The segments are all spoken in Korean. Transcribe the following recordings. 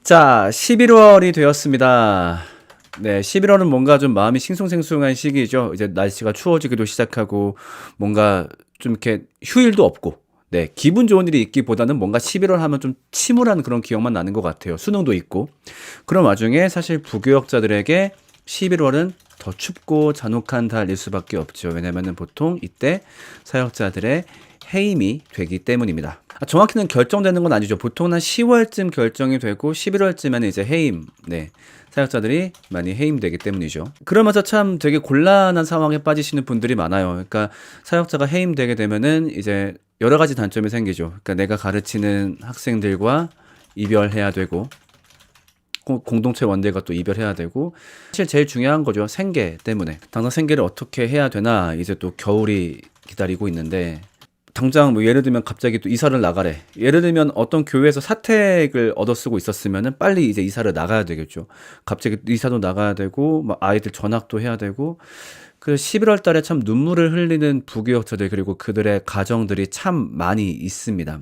자, 11월이 되었습니다. 네, 11월은 뭔가 좀 마음이 싱숭생숭한 시기죠. 이제 날씨가 추워지기도 시작하고 뭔가 좀 이렇게 휴일도 없고, 네, 기분 좋은 일이 있기보다는 뭔가 11월 하면 좀 침울한 그런 기억만 나는 것 같아요. 수능도 있고. 그런 와중에 사실 부교역자들에게 11월은 더 춥고 잔혹한 달일 수밖에 없죠. 왜냐면은 보통 이때 사역자들의 해임이 되기 때문입니다. 정확히는 결정되는 건 아니죠. 보통은 한 10월쯤 결정이 되고 11월쯤에는 이제 해임, 네, 사역자들이 많이 해임되기 때문이죠. 그러면서 참 되게 곤란한 상황에 빠지시는 분들이 많아요. 그러니까 사역자가 해임되게 되면은 이제 여러 가지 단점이 생기죠. 그러니까 내가 가르치는 학생들과 이별해야 되고 공동체 원들과 또 이별해야 되고, 사실 제일 중요한 거죠. 생계 때문에. 당장 생계를 어떻게 해야 되나, 이제 또 겨울이 기다리고 있는데, 당장 뭐 예를 들면 갑자기 또 이사를 나가래. 예를 들면 어떤 교회에서 사택을 얻어 쓰고 있었으면은 빨리 이제 이사를 나가야 되겠죠. 갑자기 이사도 나가야 되고, 막 아이들 전학도 해야 되고, 그 11월 달에 참 눈물을 흘리는 부교역자들, 그리고 그들의 가정들이 참 많이 있습니다.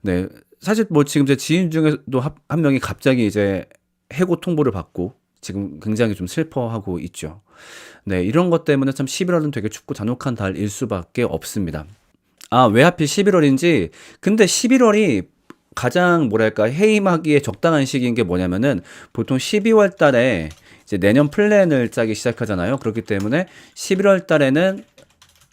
네. 사실 뭐 지금 제 지인 중에도 한 명이 갑자기 이제 해고 통보를 받고 지금 굉장히 좀 슬퍼하고 있죠. 네. 이런 것 때문에 참 11월은 되게 춥고 잔혹한 달일 수밖에 없습니다. 아, 왜 하필 11월인지. 근데 11월이 가장 뭐랄까 해임하기에 적당한 시기인 게 뭐냐면은 보통 12월 달에 이제 내년 플랜을 짜기 시작하잖아요. 그렇기 때문에 11월 달에는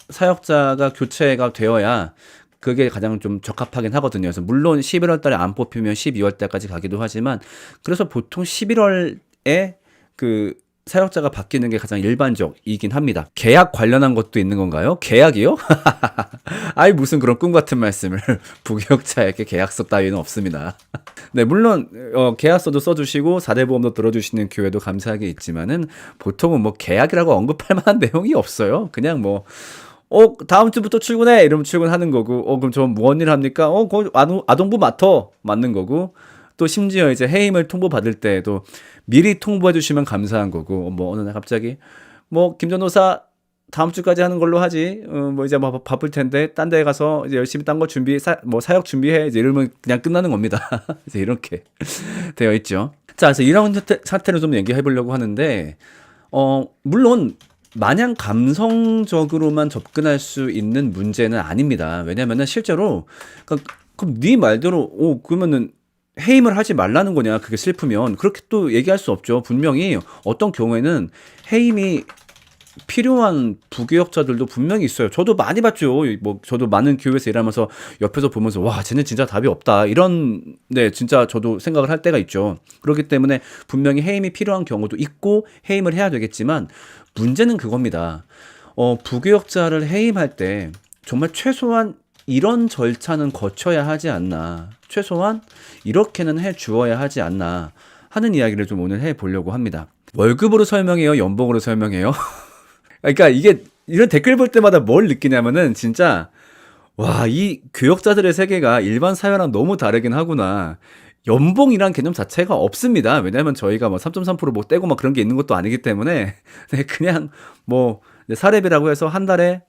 사역자가 교체가 되어야 그게 가장 좀 적합하긴 하거든요. 그래서 물론 11월 달에 안 뽑히면 12월 달까지 가기도 하지만, 그래서 보통 11월에 그 사역자가 바뀌는 게 가장 일반적이긴 합니다. 계약 관련한 것도 있는 건가요? 계약이요? 아이, 무슨 그런 꿈 같은 말씀을. 부교역자에게 계약서 따위는 없습니다. 네, 물론 계약서도 써주시고 사대보험도 들어주시는 교회도 감사하게 있지만은 보통은 뭐 계약이라고 언급할 만한 내용이 없어요. 그냥 뭐 다음 주부터 출근해 이러면 출근하는 거고, 그럼 저 무슨 일 합니까? 거기 아동부 맡어 맞는 거고, 또 심지어 이제 해임을 통보받을 때에도 미리 통보해 주시면 감사한 거고, 뭐 어느 날 갑자기 뭐 김 전도사 다음 주까지 하는 걸로 하지, 뭐 이제 뭐 바쁠 텐데 딴 데 가서 이제 열심히 딴 거 준비, 뭐 사역 준비해, 이제 이러면 그냥 끝나는 겁니다. 이제 이렇게 되어 있죠. 자, 그래서 이런 사태를 좀 얘기해 보려고 하는데, 물론 마냥 감성적으로만 접근할 수 있는 문제는 아닙니다. 왜냐면은 실제로, 그럼 네 말대로 그러면은 해임을 하지 말라는 거냐, 그게 슬프면. 그렇게 또 얘기할 수 없죠. 분명히 어떤 경우에는 해임이 필요한 부교역자들도 분명히 있어요. 저도 많이 봤죠. 뭐 저도 많은 교회에서 일하면서 옆에서 보면서 와, 쟤는 진짜 답이 없다, 이런, 네, 진짜 저도 생각을 할 때가 있죠. 그렇기 때문에 분명히 해임이 필요한 경우도 있고 해임을 해야 되겠지만, 문제는 그겁니다. 부교역자를 해임할 때 정말 최소한 이런 절차는 거쳐야 하지 않나, 최소한 이렇게는 해 주어야 하지 않나 하는 이야기를 좀 오늘 해 보려고 합니다. 월급으로 설명해요, 연봉으로 설명해요? 그러니까 이게, 이런 댓글 볼 때마다 뭘 느끼냐면은 진짜, 와, 이 교역자들의 세계가 일반 사회랑 너무 다르긴 하구나. 연봉이란 개념 자체가 없습니다. 왜냐면 저희가 뭐 3.3%뭐 떼고 막 그런 게 있는 것도 아니기 때문에 네, 그냥 뭐 사례비라고 해서 한 달에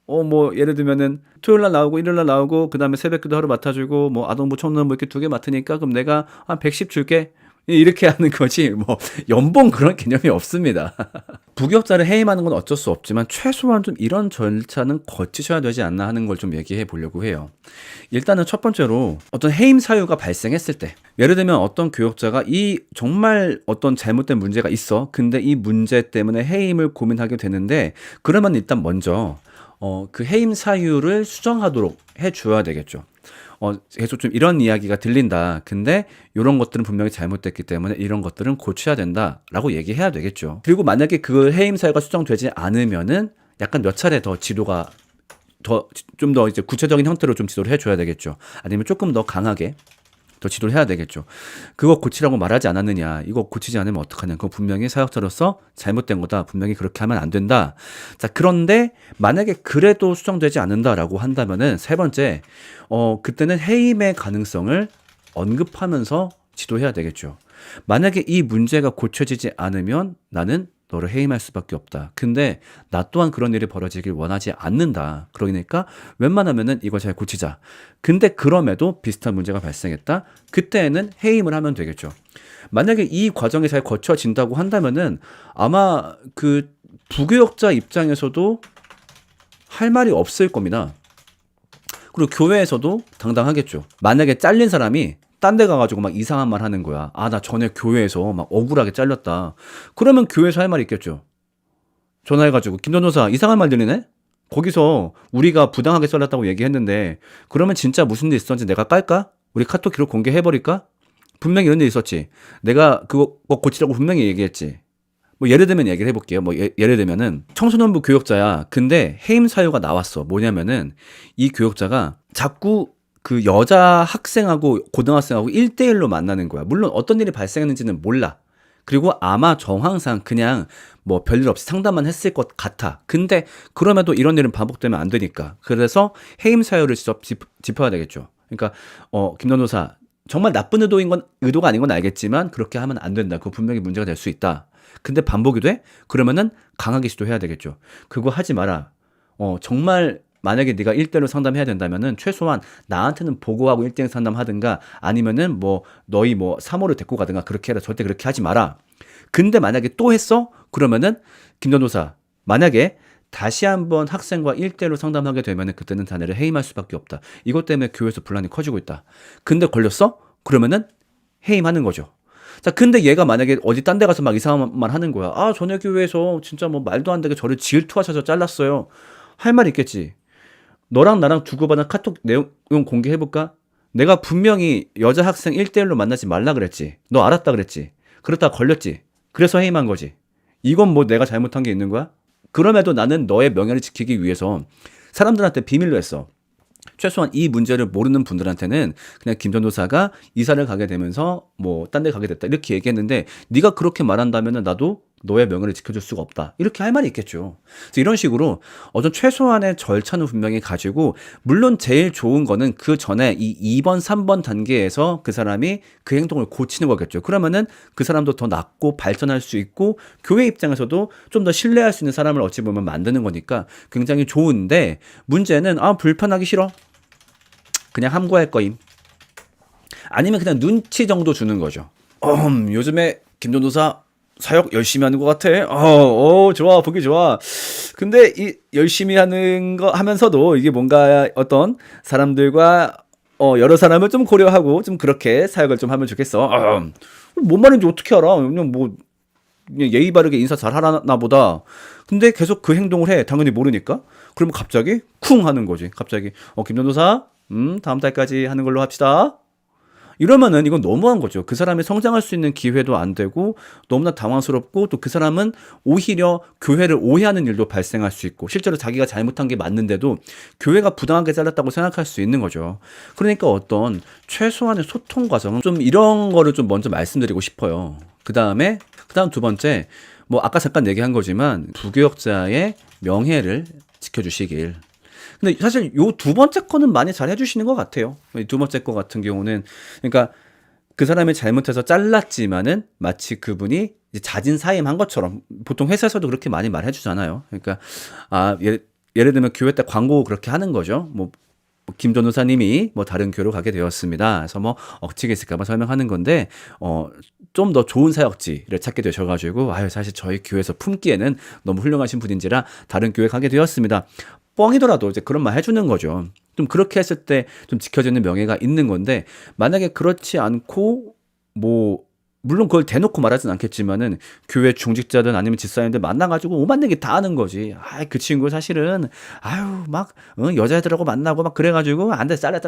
뭐 예를 들면은 토요일 날 나오고 일요일 날 나오고 그다음에 새벽기도 하루 맡아주고 뭐 아동부 청소년 뭐 이렇게 2개 맡으니까 그럼 내가 한 110 줄게, 이렇게 하는 거지, 뭐 연봉 그런 개념이 없습니다. 부교역자를 해임하는 건 어쩔 수 없지만 최소한 좀 이런 절차는 거치셔야 되지 않나 하는 걸 좀 얘기해 보려고 해요. 일단은 첫 번째로 어떤 해임 사유가 발생했을 때, 예를 들면 어떤 교역자가 이 정말 어떤 잘못된 문제가 있어. 근데 이 문제 때문에 해임을 고민하게 되는데, 그러면 일단 먼저 그 해임 사유를 수정하도록 해 줘야 되겠죠. 계속 좀 이런 이야기가 들린다. 근데 이런 것들은 분명히 잘못됐기 때문에 이런 것들은 고쳐야 된다라고 얘기해야 되겠죠. 그리고 만약에 그 해임 사유가 수정되지 않으면은 약간 몇 차례 더 지도가 좀 더 이제 구체적인 형태로 좀 지도를 해줘야 되겠죠. 아니면 조금 더 강하게 더 지도를 해야 되겠죠. 그거 고치라고 말하지 않았느냐, 이거 고치지 않으면 어떡하냐, 그거 분명히 사역자로서 잘못된 거다, 분명히 그렇게 하면 안 된다. 자, 그런데 만약에 그래도 수정되지 않는다라고 한다면은 세 번째, 그때는 해임의 가능성을 언급하면서 지도해야 되겠죠. 만약에 이 문제가 고쳐지지 않으면 나는 너를 해임할 수밖에 없다. 근데 나 또한 그런 일이 벌어지길 원하지 않는다. 그러니까 웬만하면은 이거 잘 고치자. 근데 그럼에도 비슷한 문제가 발생했다. 그때는 해임을 하면 되겠죠. 만약에 이 과정이 잘 거쳐진다고 한다면은 아마 그 부교역자 입장에서도 할 말이 없을 겁니다. 그리고 교회에서도 당당하겠죠. 만약에 잘린 사람이 딴 데 가가지고 막 이상한 말 하는 거야. 아, 나 전에 교회에서 막 억울하게 잘렸다. 그러면 교회에서 할 말이 있겠죠. 전화해가지고, 김 전도사, 이상한 말 들리네? 거기서 우리가 부당하게 잘렸다고 얘기했는데, 그러면 진짜 무슨 일 있었는지 내가 깔까? 우리 카톡 기록 공개해버릴까? 분명히 이런 일 있었지. 내가 그거 고치라고 분명히 얘기했지. 뭐 예를 들면 얘기를 해볼게요. 뭐 예를 들면은 청소년부 교역자야. 근데 해임 사유가 나왔어. 뭐냐면은 이 교역자가 자꾸 그 여자 학생하고 고등학생하고 1대1로 만나는 거야. 물론 어떤 일이 발생했는지는 몰라. 그리고 아마 정황상 그냥 뭐 별일 없이 상담만 했을 것 같아. 근데 그럼에도 이런 일은 반복되면 안 되니까. 그래서 해임 사유를 직접 짚어야 되겠죠. 그러니까 김 변호사, 정말 나쁜 의도가 아닌 건 알겠지만 그렇게 하면 안 된다. 그거 분명히 문제가 될 수 있다. 근데 반복이 돼? 그러면은 강하게 시도해야 되겠죠. 그거 하지 마라. 정말 만약에 네가 1대1로 상담해야 된다면은 최소한 나한테는 보고하고 1대1 상담하든가 아니면은 뭐 너희 뭐 사모를 데리고 가든가 그렇게 해라. 절대 그렇게 하지 마라. 근데 만약에 또 했어? 그러면은 김 전도사, 만약에 다시 한번 학생과 1대1로 상담하게 되면은 그때는 자네를 해임할 수밖에 없다. 이것 때문에 교회에서 분란이 커지고 있다. 근데 걸렸어? 그러면은 해임하는 거죠. 자, 근데 얘가 만약에 어디 딴 데 가서 막 이상한 말 하는 거야. 아, 전에 교회에서 진짜 뭐 말도 안 되게 저를 질투하셔서 잘랐어요. 할 말 있겠지. 너랑 나랑 주고받은 카톡 내용 공개해볼까? 내가 분명히 여자 학생 1대1로 만나지 말라 그랬지. 너 알았다 그랬지. 그러다가 걸렸지. 그래서 해임한 거지. 이건 뭐 내가 잘못한 게 있는 거야? 그럼에도 나는 너의 명예를 지키기 위해서 사람들한테 비밀로 했어. 최소한 이 문제를 모르는 분들한테는 그냥 김 전도사가 이사를 가게 되면서 뭐 딴 데 가게 됐다 이렇게 얘기했는데, 네가 그렇게 말한다면은 나도 너의 명예를 지켜줄 수가 없다 이렇게 할 말이 있겠죠. 그래서 이런 식으로 어떤 최소한의 절차는 분명히 가지고, 물론 제일 좋은 거는 그 전에 이 2번 3번 단계에서 그 사람이 그 행동을 고치는 거겠죠. 그러면은 그 사람도 더 낫고 발전할 수 있고 교회 입장에서도 좀 더 신뢰할 수 있는 사람을 어찌 보면 만드는 거니까 굉장히 좋은데, 문제는 불편하기 싫어, 그냥 함구할 거임. 아니면 그냥 눈치 정도 주는 거죠. 요즘에 김 전도사 사역 열심히 하는 것 같아. 좋아, 보기 좋아. 근데 이 열심히 하는 거 하면서도 이게 뭔가 어떤 사람들과 여러 사람을 좀 고려하고 좀 그렇게 사역을 좀 하면 좋겠어. 뭔 말인지 어떻게 알아? 그냥 뭐 그냥 예의 바르게 인사 잘 하나 보다. 근데 계속 그 행동을 해. 당연히 모르니까. 그러면 갑자기 쿵 하는 거지. 갑자기 김 전도사, 다음 달까지 하는 걸로 합시다. 이러면은 이건 너무한 거죠. 그 사람이 성장할 수 있는 기회도 안 되고 너무나 당황스럽고, 또 그 사람은 오히려 교회를 오해하는 일도 발생할 수 있고, 실제로 자기가 잘못한 게 맞는데도 교회가 부당하게 잘랐다고 생각할 수 있는 거죠. 그러니까 어떤 최소한의 소통 과정은 좀 이런 거를 좀 먼저 말씀드리고 싶어요. 그다음 두 번째, 뭐 아까 잠깐 얘기한 거지만 부교역자의 명예를 지켜주시길. 근데 사실 요 두 번째 거는 많이 잘 해주시는 것 같아요. 이 두 번째 거 같은 경우는, 그러니까 그 사람이 잘못해서 잘랐지만은 마치 그분이 이제 자진 사임한 것처럼, 보통 회사에서도 그렇게 많이 말해주잖아요. 그러니까 예를 들면 교회 때 광고 그렇게 하는 거죠. 뭐 김 전도사님이 뭐 다른 교회로 가게 되었습니다. 그래서 뭐 억지가 있을까봐 설명하는 건데, 좀 더 좋은 사역지를 찾게 되셔가지고, 사실 저희 교회에서 품기에는 너무 훌륭하신 분인지라 다른 교회 가게 되었습니다. 뻥이더라도 이제 그런 말 해주는 거죠. 좀 그렇게 했을 때 좀 지켜지는 명예가 있는 건데, 만약에 그렇지 않고 뭐 물론 그걸 대놓고 말하진 않겠지만은 교회 중직자든 아니면 집사님들 만나가지고 오만 얘기 다 하는 거지. 그 친구 사실은 막 여자애들하고 만나고 막 그래가지고 안 돼, 잘라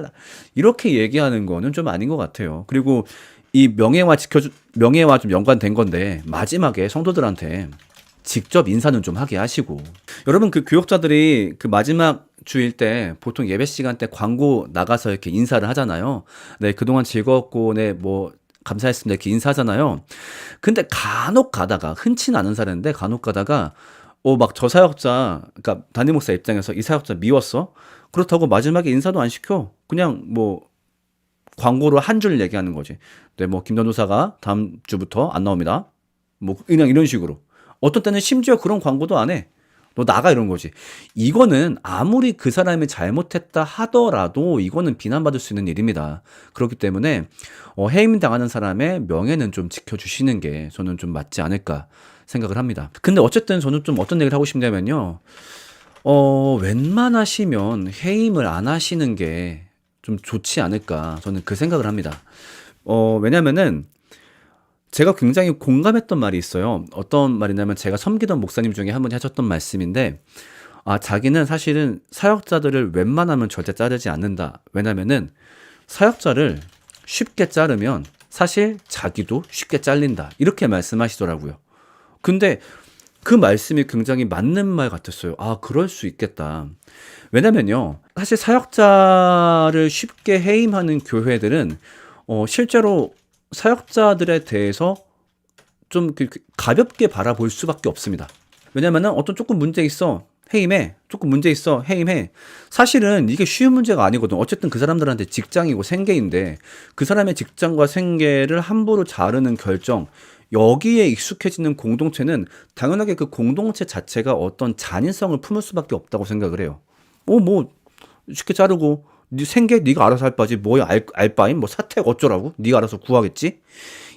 이렇게 얘기하는 거는 좀 아닌 것 같아요. 그리고 이 명예와 좀 연관된 건데, 마지막에 성도들한테 직접 인사는 좀 하게 하시고. 여러분, 그 교역자들이 그 마지막 주일 때 보통 예배 시간 때 광고 나가서 이렇게 인사를 하잖아요. 네, 그동안 즐거웠고, 네, 뭐 감사했습니다 이렇게 인사하잖아요. 근데 간혹 가다가, 흔치 않은 사례인데 간혹 가다가 막 저 사역자, 그러니까 담임 목사 입장에서 이 사역자 미웠어? 그렇다고 마지막에 인사도 안 시켜. 그냥 뭐 광고로 한 줄 얘기하는 거지. 네, 뭐 김 전도사가 다음 주부터 안 나옵니다. 뭐 그냥 이런 식으로. 어떤 때는 심지어 그런 광고도 안 해. 너 나가 이런 거지. 이거는 아무리 그 사람이 잘못했다 하더라도 이거는 비난받을 수 있는 일입니다. 그렇기 때문에 해임 당하는 사람의 명예는 좀 지켜주시는 게 저는 좀 맞지 않을까 생각을 합니다. 근데 어쨌든 저는 좀 어떤 얘기를 하고 싶냐면요. 웬만하시면 해임을 안 하시는 게 좀 좋지 않을까 저는 그 생각을 합니다. 왜냐면은 제가 굉장히 공감했던 말이 있어요. 어떤 말이냐면 제가 섬기던 목사님 중에 한 분이 하셨던 말씀인데, 자기는 사실은 사역자들을 웬만하면 절대 자르지 않는다. 왜냐면은 사역자를 쉽게 자르면 사실 자기도 쉽게 잘린다. 이렇게 말씀하시더라고요. 근데 그 말씀이 굉장히 맞는 말 같았어요. 그럴 수 있겠다. 왜냐면요. 사실 사역자를 쉽게 해임하는 교회들은 실제로 사역자들에 대해서 좀 가볍게 바라볼 수밖에 없습니다. 왜냐면은 어떤 조금 문제 있어. 해임해. 조금 문제 있어. 해임해. 사실은 이게 쉬운 문제가 아니거든. 어쨌든 그 사람들한테 직장이고 생계인데 그 사람의 직장과 생계를 함부로 자르는 결정, 여기에 익숙해지는 공동체는 당연하게 그 공동체 자체가 어떤 잔인성을 품을 수밖에 없다고 생각을 해요. 뭐 쉽게 자르고 네 생계 네가 알아서 할 바지 뭐야 알바임 뭐 사택 어쩌라고 네가 알아서 구하겠지.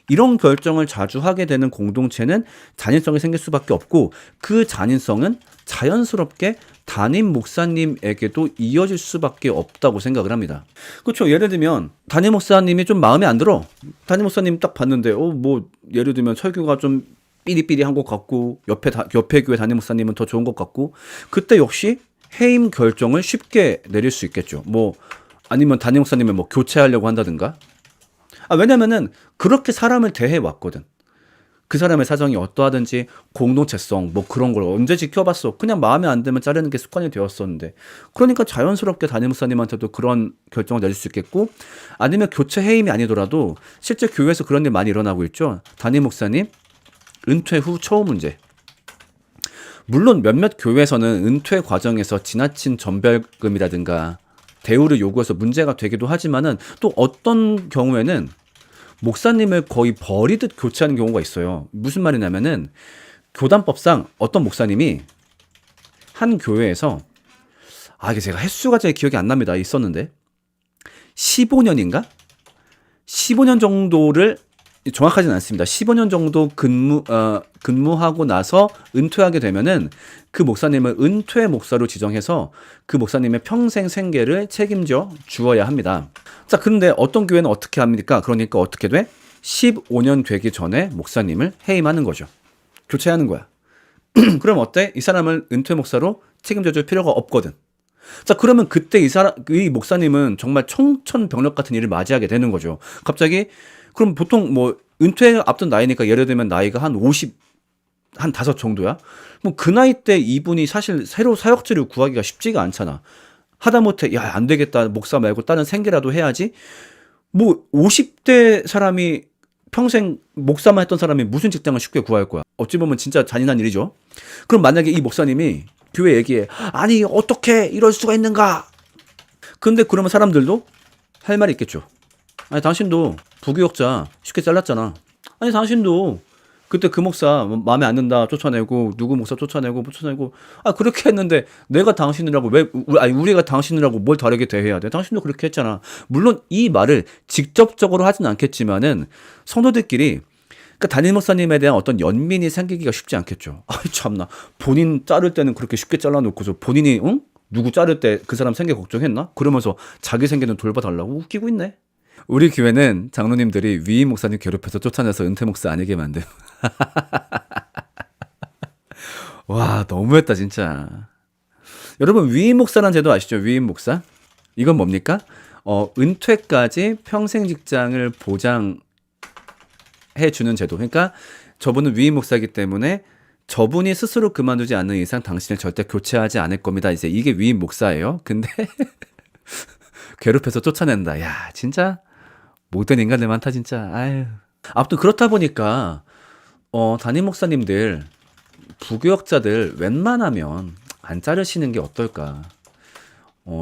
이런 결정을 자주 하게 되는 공동체는 잔인성이 생길 수밖에 없고 그 잔인성은 자연스럽게 담임 목사님에게도 이어질 수밖에 없다고 생각을 합니다. 그렇죠. 예를 들면 담임 목사님이 좀 마음에 안 들어. 담임 목사님 딱 봤는데 뭐 예를 들면 설교가 좀 삐리삐리한 것 같고 옆에 교회 담임 목사님은 더 좋은 것 같고 그때 역시 해임 결정을 쉽게 내릴 수 있겠죠. 뭐 아니면 담임 목사님을 뭐 교체하려고 한다든가. 왜냐면은 그렇게 사람을 대해 왔거든. 그 사람의 사정이 어떠하든지 공동체성 뭐 그런 걸 언제 지켜봤어. 그냥 마음에 안 들면 자르는 게 습관이 되었었는데. 그러니까 자연스럽게 담임 목사님한테도 그런 결정을 내릴 수 있겠고 아니면 교체 해임이 아니더라도 실제 교회에서 그런 일 많이 일어나고 있죠. 담임 목사님 은퇴 후 처우 문제. 물론 몇몇 교회에서는 은퇴 과정에서 지나친 전별금이라든가 대우를 요구해서 문제가 되기도 하지만은 또 어떤 경우에는 목사님을 거의 버리듯 교체하는 경우가 있어요. 무슨 말이냐면은 교단법상 어떤 목사님이 한 교회에서 이게 제가 횟수가 제 기억이 안 납니다. 있었는데 15년인가? 15년 정도를 정확하진 않습니다. 15년 정도 근무하고 나서 은퇴하게 되면은 그 목사님을 은퇴 목사로 지정해서 그 목사님의 평생 생계를 책임져 주어야 합니다. 자, 그런데 어떤 교회는 어떻게 합니까? 그러니까 어떻게 돼? 15년 되기 전에 목사님을 해임하는 거죠. 교체하는 거야. 그럼 어때? 이 사람을 은퇴 목사로 책임져 줄 필요가 없거든. 자, 그러면 그때 이 목사님은 정말 청천벽력 같은 일을 맞이하게 되는 거죠. 갑자기 그럼 보통 뭐 은퇴 앞둔 나이니까 예를 들면 나이가 한 50, 한 5 정도야? 뭐 그 나이 때 이분이 사실 새로 사역지를 구하기가 쉽지가 않잖아. 하다못해 야, 안 되겠다. 목사 말고 다른 생계라도 해야지. 뭐 50대 사람이 평생 목사만 했던 사람이 무슨 직장을 쉽게 구할 거야. 어찌 보면 진짜 잔인한 일이죠. 그럼 만약에 이 목사님이 교회 얘기해. 아니 어떻게 이럴 수가 있는가. 근데 그러면 사람들도 할 말이 있겠죠. 아니 당신도 부교역자 쉽게 잘랐잖아. 아니 당신도 그때 그 목사 마음에 안 든다 쫓아내고 누구 목사 쫓아내고 그렇게 했는데 내가 당신이라고 우리가 당신이라고 뭘 다르게 대해야 돼. 당신도 그렇게 했잖아. 물론 이 말을 직접적으로 하진 않겠지만은 성도들끼리 그러니까 담임 목사님에 대한 어떤 연민이 생기기가 쉽지 않겠죠. 참나 본인 자를 때는 그렇게 쉽게 잘라놓고서 본인이 누구 자를 때 그 사람 생계 걱정했나? 그러면서 자기 생계는 돌봐달라고 웃기고 있네. 우리 교회는 장로님들이 위임 목사님 괴롭혀서 쫓아내서 은퇴 목사 아니게 만든. 와, 너무했다 진짜. 여러분 위임 목사라는 제도 아시죠? 위임 목사? 이건 뭡니까? 은퇴까지 평생 직장을 보장해 주는 제도. 그러니까 저분은 위임 목사이기 때문에 저분이 스스로 그만두지 않는 이상 당신을 절대 교체하지 않을 겁니다. 이제 이게 위임 목사예요. 근데 괴롭혀서 쫓아낸다. 야, 진짜 못된 인간들 많다 진짜. 아유. 아무튼 그렇다 보니까 담임 목사님들 부교역자들 웬만하면 안 자르시는 게 어떨까.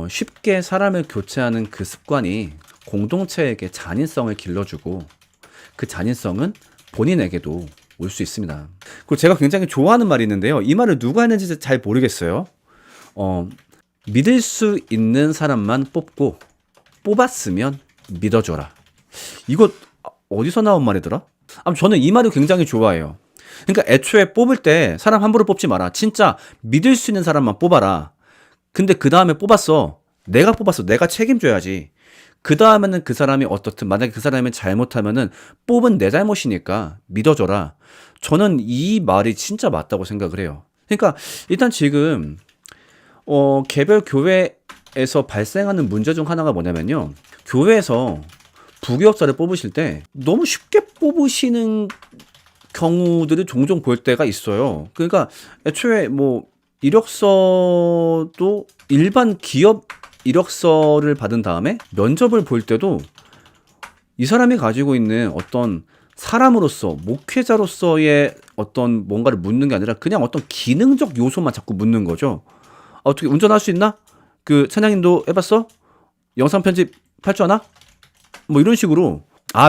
쉽게 사람을 교체하는 그 습관이 공동체에게 잔인성을 길러주고 그 잔인성은 본인에게도 올 수 있습니다. 그리고 제가 굉장히 좋아하는 말이 있는데요. 이 말을 누가 했는지 잘 모르겠어요. 어, 믿을 수 있는 사람만 뽑고 뽑았으면 믿어줘라. 이거 어디서 나온 말이더라? 저는 이 말을 굉장히 좋아해요. 그러니까 애초에 뽑을 때 사람 함부로 뽑지 마라. 진짜 믿을 수 있는 사람만 뽑아라. 근데 그 다음에 뽑았어. 내가 뽑았어. 내가 책임져야지. 그 다음에는 그 사람이 어떻든 만약에 그 사람이 잘못하면은 뽑은 내 잘못이니까 믿어줘라. 저는 이 말이 진짜 맞다고 생각을 해요. 그러니까 일단 지금 개별 교회에서 발생하는 문제 중 하나가 뭐냐면요. 교회에서 부교역자를 뽑으실 때 너무 쉽게 뽑으시는 경우들을 종종 볼 때가 있어요. 그러니까 애초에 뭐 이력서도 일반 기업 이력서를 받은 다음에 면접을 볼 때도 이 사람이 가지고 있는 어떤 사람으로서 목회자로서의 어떤 뭔가를 묻는 게 아니라 그냥 어떤 기능적 요소만 자꾸 묻는 거죠. 어떻게 운전할 수 있나? 그 찬양인도 해봤어? 영상 편집 할 줄 아나? 뭐 이런 식으로.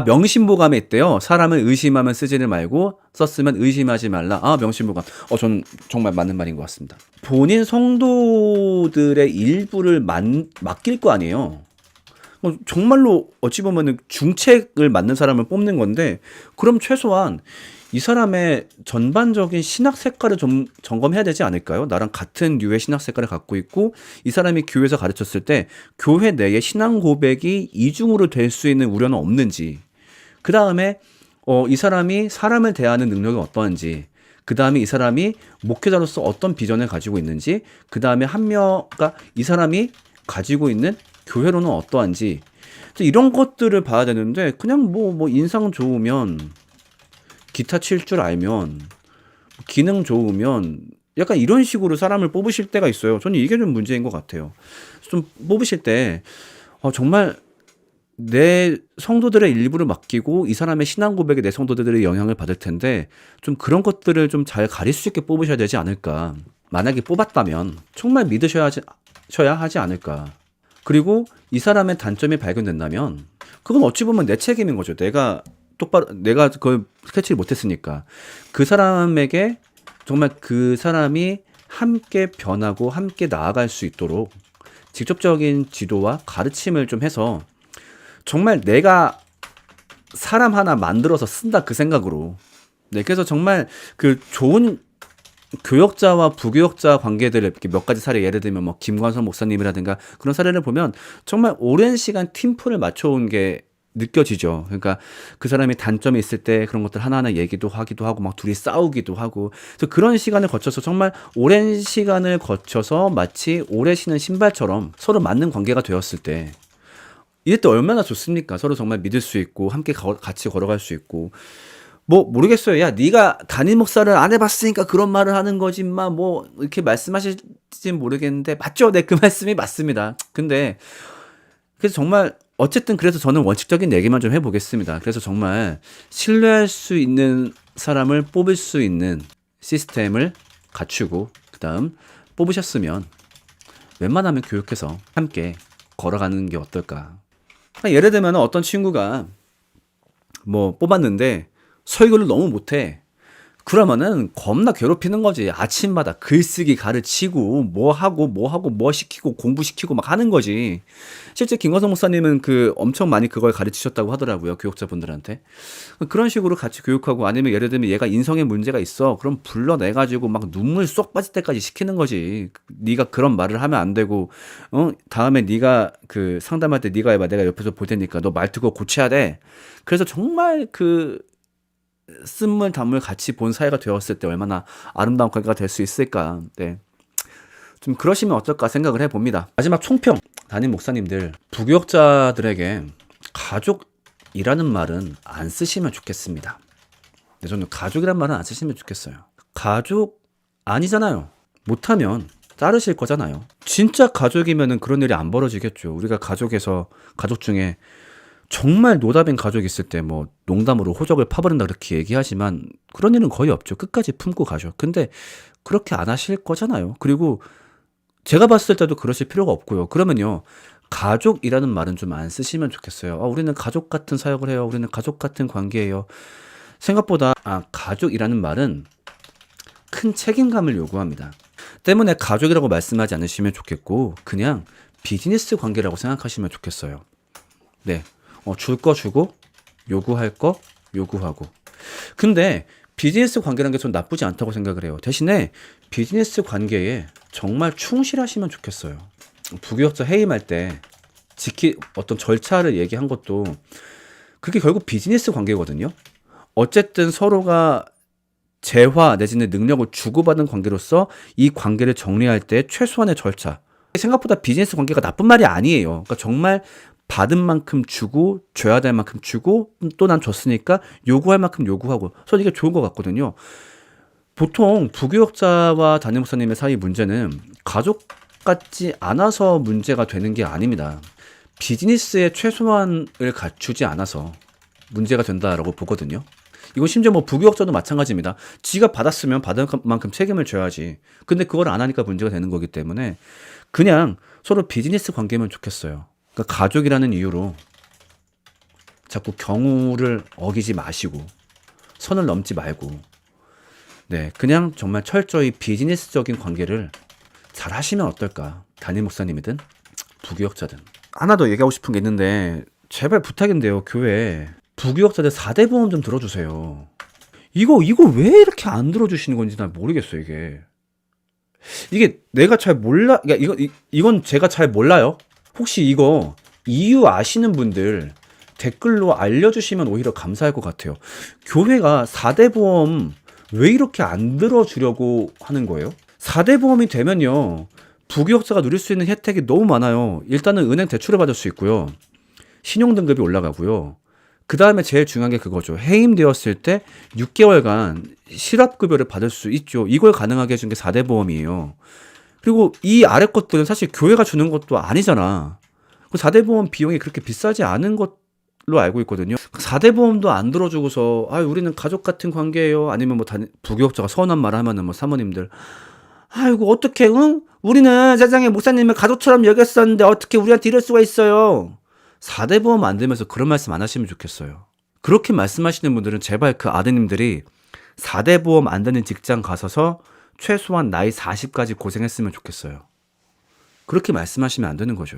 명심보감에 있대요. 사람을 의심하면 쓰지를 말고 썼으면 의심하지 말라. 명심보감. 전 정말 맞는 말인 것 같습니다. 본인 성도들의 일부를 맡길 거 아니에요. 정말로 어찌 보면 중책을 맡는 사람을 뽑는 건데, 그럼 최소한 이 사람의 전반적인 신학 색깔을 좀 점검해야 되지 않을까요? 나랑 같은 류의 신학 색깔을 갖고 있고 이 사람이 교회에서 가르쳤을 때 교회 내에 신앙 고백이 이중으로 될 수 있는 우려는 없는지, 그 다음에 이 사람이 사람을 대하는 능력이 어떠한지, 그 다음에 이 사람이 목회자로서 어떤 비전을 가지고 있는지, 그 다음에 그러니까 이 사람이 가지고 있는 교회로는 어떠한지, 이런 것들을 봐야 되는데 그냥 뭐 인상 좋으면, 기타 칠 줄 알면, 기능 좋으면 약간 이런 식으로 사람을 뽑으실 때가 있어요. 저는 이게 좀 문제인 것 같아요. 좀 뽑으실 때 정말 내 성도들의 일부를 맡기고 이 사람의 신앙 고백에 내 성도들의 영향을 받을 텐데 좀 그런 것들을 좀 잘 가릴 수 있게 뽑으셔야 되지 않을까. 만약에 뽑았다면 정말 믿으셔야 하지 않을까. 그리고 이 사람의 단점이 발견된다면 그건 어찌 보면 내 책임인 거죠. 내가 그걸 캐치를 못했으니까. 그 사람에게 정말 그 사람이 함께 변하고 함께 나아갈 수 있도록 직접적인 지도와 가르침을 좀 해서 정말 내가 사람 하나 만들어서 쓴다 그 생각으로. 네, 그래서 정말 그 좋은 교역자와 부교역자 관계들 이렇게 몇 가지 사례, 예를 들면 뭐 김관선 목사님이라든가 그런 사례를 보면 정말 오랜 시간 팀플을 맞춰온 게 느껴지죠. 그러니까 그 사람이 단점이 있을 때 그런 것들 하나하나 얘기도 하기도 하고 막 둘이 싸우기도 하고, 그래서 그런 시간을 거쳐서 정말 오랜 시간을 거쳐서 마치 오래 신은 신발처럼 서로 맞는 관계가 되었을 때 이럴 때 얼마나 좋습니까? 서로 정말 믿을 수 있고 함께 같이 걸어갈 수 있고. 뭐 모르겠어요. 야, 네가 담임 목사를 안 해봤으니까 그런 말을 하는 거지만 뭐 이렇게 말씀하실지 모르겠는데 맞죠? 네, 그 말씀이 맞습니다. 근데 그래서 정말 어쨌든 그래서 저는 원칙적인 얘기만 좀 해보겠습니다. 그래서 정말 신뢰할 수 있는 사람을 뽑을 수 있는 시스템을 갖추고 그다음 뽑으셨으면 웬만하면 교육해서 함께 걸어가는 게 어떨까. 예를 들면 어떤 친구가 뭐 뽑았는데 설교를 너무 못해. 그러면은 겁나 괴롭히는 거지. 아침마다 글쓰기 가르치고 뭐 시키고 공부시키고 막 하는 거지. 실제 김관성 목사님은 엄청 많이 그걸 가르치셨다고 하더라고요. 교육자분들한테. 그런 식으로 같이 교육하고, 아니면 예를 들면 얘가 인성에 문제가 있어. 그럼 불러내가지고 막 눈물 쏙 빠질 때까지 시키는 거지. 네가 그런 말을 하면 안 되고, 다음에 네가 상담할 때 네가 해봐. 내가 옆에서 볼 테니까 너 말투 그거 고쳐야 돼. 그래서 정말 쓴물 단물 같이 본 사이가 되었을 때 얼마나 아름다운 관계가 될 수 있을까. 네, 좀 그러시면 어떨까 생각을 해봅니다. 마지막 총평. 담임 목사님들, 부교역자들에게 가족이라는 말은 안 쓰시면 좋겠습니다. 네, 저는 가족이란 말은 안 쓰시면 좋겠어요. 가족 아니잖아요. 못하면 자르실 거잖아요. 진짜 가족이면은 그런 일이 안 벌어지겠죠. 우리가 가족 중에 정말 노답인 가족이 있을 때 뭐 농담으로 호적을 파버린다 그렇게 얘기하지만 그런 일은 거의 없죠. 끝까지 품고 가죠. 근데 그렇게 안 하실 거잖아요. 그리고 제가 봤을 때도 그러실 필요가 없고요. 그러면요, 가족이라는 말은 좀 안 쓰시면 좋겠어요. 우리는 가족 같은 사역을 해요. 우리는 가족 같은 관계예요. 생각보다 가족이라는 말은 큰 책임감을 요구합니다. 때문에 가족이라고 말씀하지 않으시면 좋겠고 그냥 비즈니스 관계라고 생각하시면 좋겠어요. 네, 줄 거 주고 요구할 거 요구하고. 근데 비즈니스 관계라는 게 전 나쁘지 않다고 생각을 해요. 대신에 비즈니스 관계에 정말 충실하시면 좋겠어요. 부교역자 해임할 때 어떤 절차를 얘기한 것도 그게 결국 비즈니스 관계거든요. 어쨌든 서로가 재화 내지는 능력을 주고받은 관계로서 이 관계를 정리할 때 최소한의 절차. 생각보다 비즈니스 관계가 나쁜 말이 아니에요. 그러니까 정말 받은 만큼 주고 줘야 될 만큼 주고 또 난 줬으니까 요구할 만큼 요구하고 저는 이게 좋은 것 같거든요. 보통 부교역자와 담임 목사님의 사이 문제는 가족 같지 않아서 문제가 되는 게 아닙니다. 비즈니스의 최소한을 갖추지 않아서 문제가 된다라고 보거든요. 이건 심지어 뭐 부교역자도 마찬가지입니다. 지가 받았으면 받은 만큼 책임을 져야지. 근데 그걸 안 하니까 문제가 되는 거기 때문에 그냥 서로 비즈니스 관계면 좋겠어요. 그러니까 가족이라는 이유로 자꾸 경우를 어기지 마시고 선을 넘지 말고 네, 그냥 정말 철저히 비즈니스적인 관계를 잘 하시면 어떨까? 담임 목사님이든 부교역자든. 하나 더 얘기하고 싶은 게 있는데 제발 부탁인데요. 교회 부교역자들 4대 보험 좀 들어주세요. 이거 왜 이렇게 안 들어주시는 건지 난 모르겠어요. 이게 내가 잘 몰라. 그러니까 이건 제가 잘 몰라요. 혹시 이거 이유 아시는 분들 댓글로 알려주시면 오히려 감사할 것 같아요. 교회가 4대 보험 왜 이렇게 안 들어주려고 하는 거예요? 4대 보험이 되면요, 부교역자가 누릴 수 있는 혜택이 너무 많아요. 일단은 은행 대출을 받을 수 있고요. 신용 등급이 올라가고요. 그 다음에 제일 중요한 게 그거죠. 해임되었을 때 6개월간 실업급여를 받을 수 있죠. 이걸 가능하게 해준 게 4대 보험이에요. 그리고 이 아래 것들은 사실 교회가 주는 것도 아니잖아. 4대 보험 비용이 그렇게 비싸지 않은 것로 알고 있거든요. 4대 보험도 안 들어주고서 우리는 가족 같은 관계예요. 아니면 뭐 부교역자가 서운한 말 하면은 뭐 사모님들 아이고 어떻게 응? 우리는 세상에 목사님을 가족처럼 여겼었는데 어떻게 우리한테 이럴 수가 있어요. 4대 보험 안 되면서 그런 말씀 안 하시면 좋겠어요. 그렇게 말씀하시는 분들은 제발 그 아드님들이 4대 보험 안 되는 직장 가서서 최소한 나이 40까지 고생했으면 좋겠어요. 그렇게 말씀하시면 안 되는 거죠.